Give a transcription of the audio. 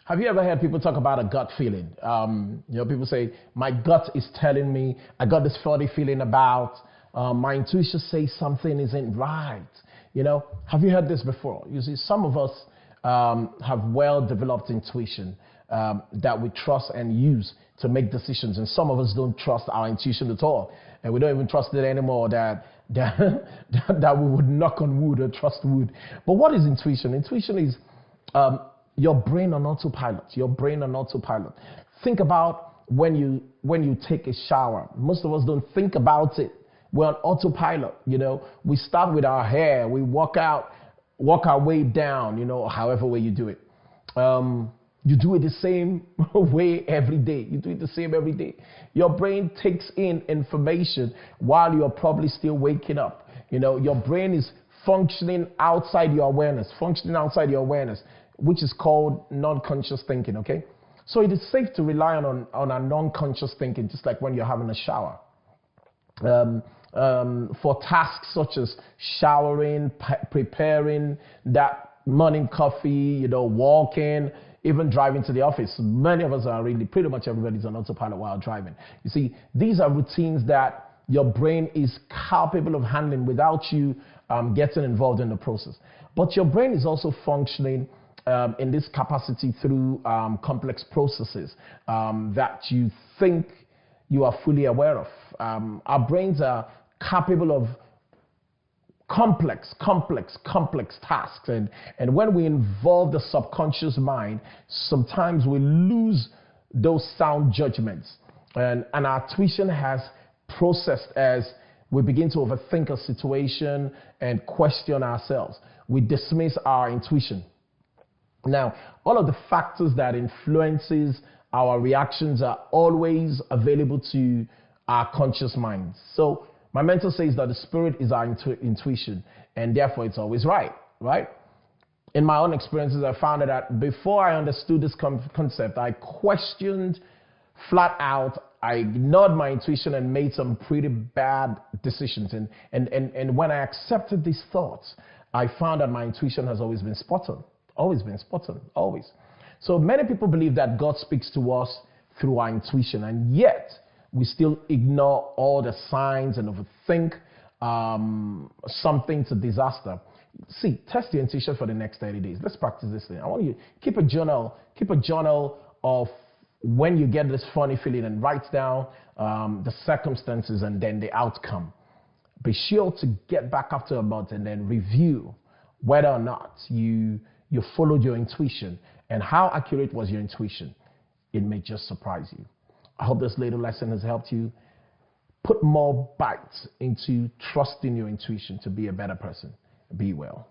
Have you ever heard people talk about a gut feeling? People say, my gut is telling me, I got this funny feeling about, my intuition says something isn't right. Have you heard this before? You see, some of us have well-developed intuition that we trust and use to make decisions. And some of us don't trust our intuition at all. And we don't even trust it anymore that we would knock on wood or trust wood. But what is intuition? Intuition is your brain on autopilot. Your brain on autopilot. Think about when you take a shower. Most of us don't think about it. We're on autopilot. We start with our hair. We walk our way down. However way you do it. You do it the same way every day. You do it the same every day. Your brain takes in information while you're probably still waking up. Your brain is functioning outside your awareness, which is called non-conscious thinking, okay? So it is safe to rely on a non-conscious thinking, just like when you're having a shower. For tasks such as showering, preparing that morning coffee, walking, even driving to the office. Many of us are pretty much everybody's on autopilot while driving. You see, these are routines that your brain is capable of handling without you getting involved in the process. But your brain is also functioning in this capacity through complex processes that you think you are fully aware of. Our brains are capable of complex tasks. And when we involve the subconscious mind, sometimes we lose those sound judgments. And our tuition has processed as we begin to overthink a situation and question ourselves. We dismiss our intuition. Now, all of the factors that influences our reactions are always available to our conscious mind. So my mentor says that the spirit is our intuition, and therefore it's always right? In my own experiences, I found that before I understood this concept, I questioned flat out. I ignored my intuition and made some pretty bad decisions. And when I accepted these thoughts, I found that my intuition has always been spot on. Always. So many people believe that God speaks to us through our intuition, and yet we still ignore all the signs and overthink something to disaster. See, test your intuition for the next 30 days. Let's practice this thing. I want you to keep a journal of when you get this funny feeling and write down the circumstances and then the outcome. Be sure to get back after a month and then review whether or not you followed your intuition and how accurate was your intuition. It may just surprise you. I hope this little lesson has helped you put more bites into trusting your intuition to be a better person. Be well.